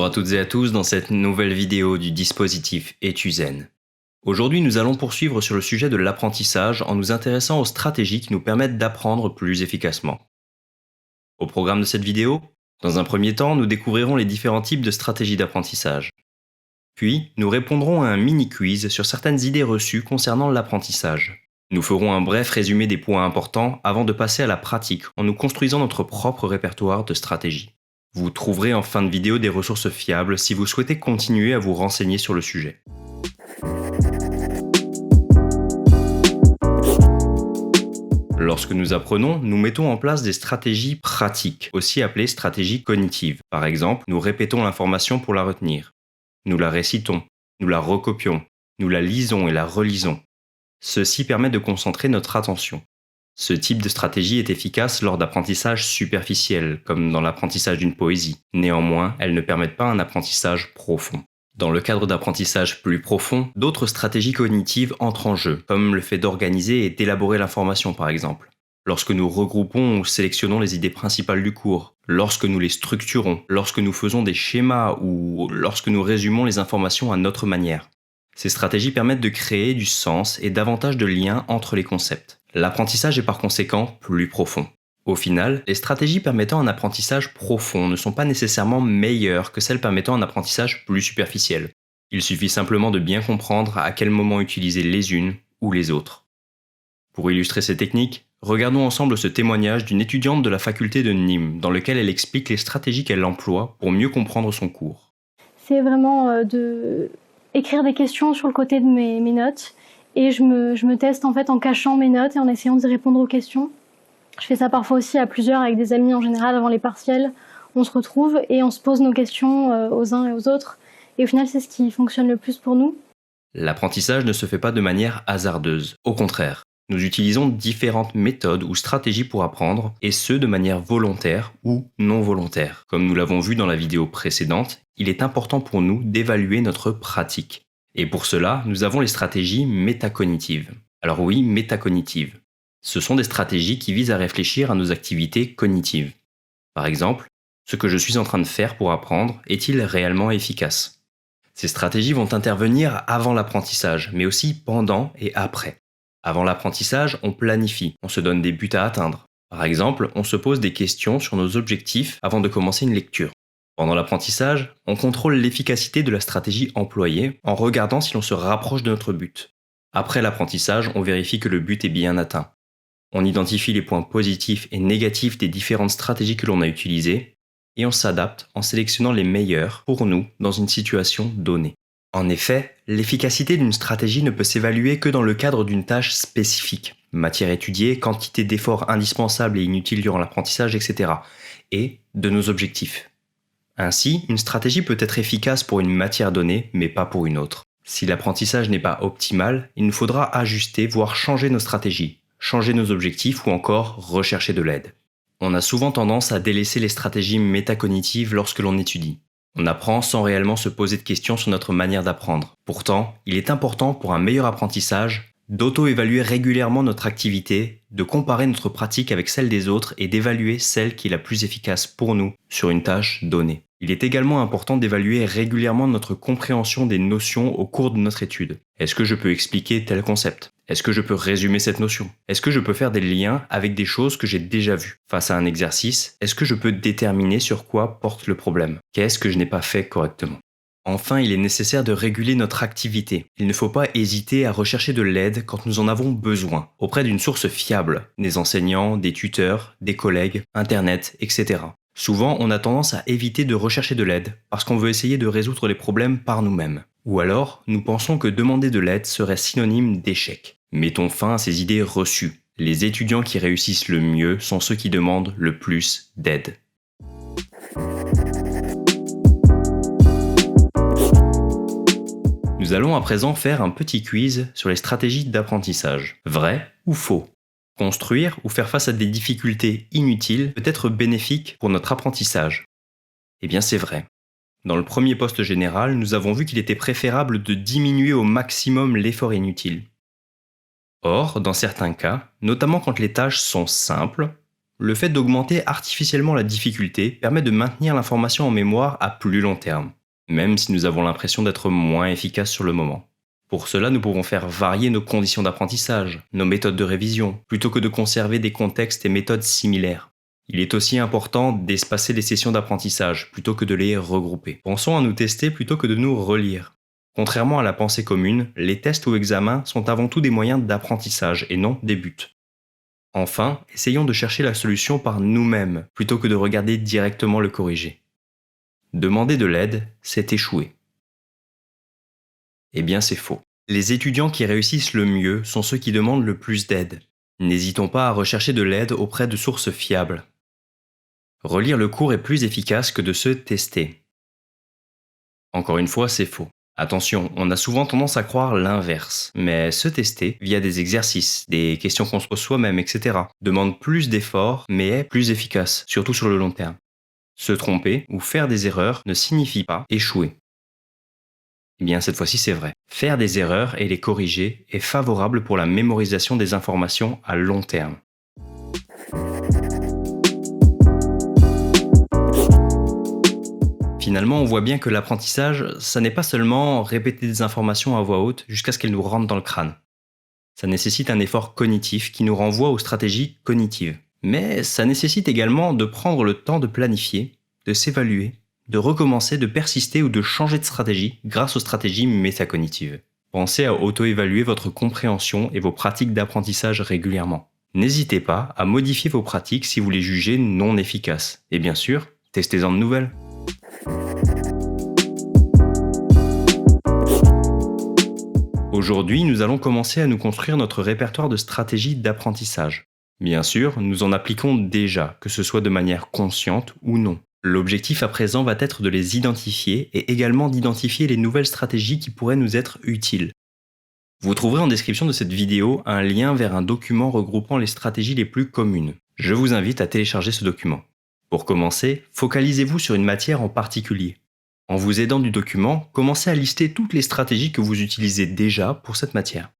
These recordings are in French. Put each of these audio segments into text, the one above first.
Bonjour à toutes et à tous dans cette nouvelle vidéo du dispositif Etuzen. Aujourd'hui, nous allons poursuivre sur le sujet de l'apprentissage en nous intéressant aux stratégies qui nous permettent d'apprendre plus efficacement. Au programme de cette vidéo, dans un premier temps, nous découvrirons les différents types de stratégies d'apprentissage. Puis, nous répondrons à un mini-quiz sur certaines idées reçues concernant l'apprentissage. Nous ferons un bref résumé des points importants avant de passer à la pratique en nous construisant notre propre répertoire de stratégies. Vous trouverez en fin de vidéo des ressources fiables si vous souhaitez continuer à vous renseigner sur le sujet. Lorsque nous apprenons, nous mettons en place des stratégies pratiques, aussi appelées stratégies cognitives. Par exemple, nous répétons l'information pour la retenir. Nous la récitons, nous la recopions, nous la lisons et la relisons. Ceci permet de concentrer notre attention. Ce type de stratégie est efficace lors d'apprentissages superficiels, comme dans l'apprentissage d'une poésie. Néanmoins, elles ne permettent pas un apprentissage profond. Dans le cadre d'apprentissages plus profonds, d'autres stratégies cognitives entrent en jeu, comme le fait d'organiser et d'élaborer l'information par exemple. Lorsque nous regroupons ou sélectionnons les idées principales du cours, lorsque nous les structurons, lorsque nous faisons des schémas ou lorsque nous résumons les informations à notre manière. Ces stratégies permettent de créer du sens et davantage de liens entre les concepts. L'apprentissage est par conséquent plus profond. Au final, les stratégies permettant un apprentissage profond ne sont pas nécessairement meilleures que celles permettant un apprentissage plus superficiel. Il suffit simplement de bien comprendre à quel moment utiliser les unes ou les autres. Pour illustrer ces techniques, regardons ensemble ce témoignage d'une étudiante de la faculté de Nîmes, dans lequel elle explique les stratégies qu'elle emploie pour mieux comprendre son cours. C'est vraiment écrire des questions sur le côté de mes notes. Et je me teste en fait en cachant mes notes et en essayant d'y répondre aux questions. Je fais ça parfois aussi à plusieurs avec des amis en général avant les partiels. On se retrouve et on se pose nos questions aux uns et aux autres. Et au final, c'est ce qui fonctionne le plus pour nous. L'apprentissage ne se fait pas de manière hasardeuse. Au contraire, nous utilisons différentes méthodes ou stratégies pour apprendre, et ce de manière volontaire ou non volontaire. Comme nous l'avons vu dans la vidéo précédente, il est important pour nous d'évaluer notre pratique. Et pour cela, nous avons les stratégies métacognitives. Alors oui, métacognitives. Ce sont des stratégies qui visent à réfléchir à nos activités cognitives. Par exemple, ce que je suis en train de faire pour apprendre est-il réellement efficace ? Ces stratégies vont intervenir avant l'apprentissage, mais aussi pendant et après. Avant l'apprentissage, on planifie, on se donne des buts à atteindre. Par exemple, on se pose des questions sur nos objectifs avant de commencer une lecture. Pendant l'apprentissage, on contrôle l'efficacité de la stratégie employée en regardant si l'on se rapproche de notre but. Après l'apprentissage, on vérifie que le but est bien atteint. On identifie les points positifs et négatifs des différentes stratégies que l'on a utilisées et on s'adapte en sélectionnant les meilleures pour nous dans une situation donnée. En effet, l'efficacité d'une stratégie ne peut s'évaluer que dans le cadre d'une tâche spécifique, matière étudiée, quantité d'efforts indispensables et inutiles durant l'apprentissage, etc. et de nos objectifs. Ainsi, une stratégie peut être efficace pour une matière donnée, mais pas pour une autre. Si l'apprentissage n'est pas optimal, il nous faudra ajuster, voire changer nos stratégies, changer nos objectifs ou encore rechercher de l'aide. On a souvent tendance à délaisser les stratégies métacognitives lorsque l'on étudie. On apprend sans réellement se poser de questions sur notre manière d'apprendre. Pourtant, il est important pour un meilleur apprentissage d'auto-évaluer régulièrement notre activité, de comparer notre pratique avec celle des autres et d'évaluer celle qui est la plus efficace pour nous sur une tâche donnée. Il est également important d'évaluer régulièrement notre compréhension des notions au cours de notre étude. Est-ce que je peux expliquer tel concept ? Est-ce que je peux résumer cette notion ? Est-ce que je peux faire des liens avec des choses que j'ai déjà vues ? Face à un exercice, est-ce que je peux déterminer sur quoi porte le problème ? Qu'est-ce que je n'ai pas fait correctement ? Enfin, il est nécessaire de réguler notre activité. Il ne faut pas hésiter à rechercher de l'aide quand nous en avons besoin, auprès d'une source fiable, des enseignants, des tuteurs, des collègues, Internet, etc. Souvent, on a tendance à éviter de rechercher de l'aide parce qu'on veut essayer de résoudre les problèmes par nous-mêmes. Ou alors, nous pensons que demander de l'aide serait synonyme d'échec. Mettons fin à ces idées reçues. Les étudiants qui réussissent le mieux sont ceux qui demandent le plus d'aide. Nous allons à présent faire un petit quiz sur les stratégies d'apprentissage. Vrai ou faux ? Construire ou faire face à des difficultés inutiles peut être bénéfique pour notre apprentissage. Eh bien c'est vrai. Dans le premier poste général, nous avons vu qu'il était préférable de diminuer au maximum l'effort inutile. Or, dans certains cas, notamment quand les tâches sont simples, Le fait d'augmenter artificiellement la difficulté permet de maintenir l'information en mémoire à plus long terme, même si nous avons l'impression d'être moins efficaces sur le moment. Pour cela, nous pouvons faire varier nos conditions d'apprentissage, nos méthodes de révision, plutôt que de conserver des contextes et méthodes similaires. Il est aussi important d'espacer les sessions d'apprentissage, plutôt que de les regrouper. Pensons à nous tester plutôt que de nous relire. Contrairement à la pensée commune, les tests ou examens sont avant tout des moyens d'apprentissage et non des buts. Enfin, essayons de chercher la solution par nous-mêmes, plutôt que de regarder directement le corrigé. Demander de l'aide, c'est échouer. Eh bien, c'est faux. Les étudiants qui réussissent le mieux sont ceux qui demandent le plus d'aide. N'hésitons pas à rechercher de l'aide auprès de sources fiables. Relire le cours est plus efficace que de se tester. Encore une fois, c'est faux. Attention, on a souvent tendance à croire l'inverse, mais se tester via des exercices, des questions qu'on se pose soi-même, etc., demande plus d'efforts, mais est plus efficace, surtout sur le long terme. Se tromper ou faire des erreurs ne signifie pas échouer. Eh bien, cette fois-ci, c'est vrai. Faire des erreurs et les corriger est favorable pour la mémorisation des informations à long terme. Finalement, on voit bien que l'apprentissage, ça n'est pas seulement répéter des informations à voix haute jusqu'à ce qu'elles nous rentrent dans le crâne. Ça nécessite un effort cognitif qui nous renvoie aux stratégies cognitives. Mais ça nécessite également de prendre le temps de planifier, de s'évaluer, de recommencer, de persister ou de changer de stratégie grâce aux stratégies métacognitives. Pensez à auto-évaluer votre compréhension et vos pratiques d'apprentissage régulièrement. N'hésitez pas à modifier vos pratiques si vous les jugez non efficaces. Et bien sûr, testez-en de nouvelles. Aujourd'hui, nous allons commencer à nous construire notre répertoire de stratégies d'apprentissage. Bien sûr, nous en appliquons déjà, que ce soit de manière consciente ou non. L'objectif à présent va être de les identifier et également d'identifier les nouvelles stratégies qui pourraient nous être utiles. Vous trouverez en description de cette vidéo un lien vers un document regroupant les stratégies les plus communes. Je vous invite à télécharger ce document. Pour commencer, focalisez-vous sur une matière en particulier. En vous aidant du document, commencez à lister toutes les stratégies que vous utilisez déjà pour cette matière.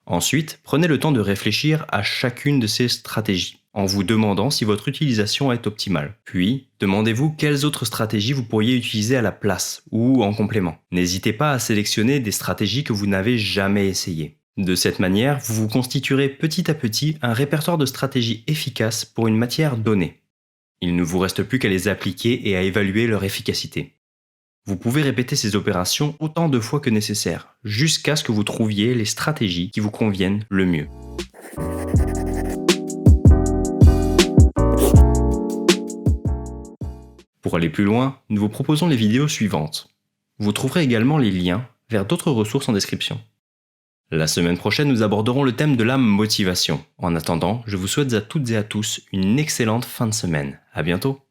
Ensuite, prenez le temps de réfléchir à chacune de ces stratégies, en vous demandant si votre utilisation est optimale. Puis, demandez-vous quelles autres stratégies vous pourriez utiliser à la place ou en complément. N'hésitez pas à sélectionner des stratégies que vous n'avez jamais essayées. De cette manière, vous vous constituerez petit à petit un répertoire de stratégies efficaces pour une matière donnée. Il ne vous reste plus qu'à les appliquer et à évaluer leur efficacité. Vous pouvez répéter ces opérations autant de fois que nécessaire, jusqu'à ce que vous trouviez les stratégies qui vous conviennent le mieux. Pour aller plus loin, nous vous proposons les vidéos suivantes. Vous trouverez également les liens vers d'autres ressources en description. La semaine prochaine, nous aborderons le thème de la motivation. En attendant, je vous souhaite à toutes et à tous une excellente fin de semaine. À bientôt!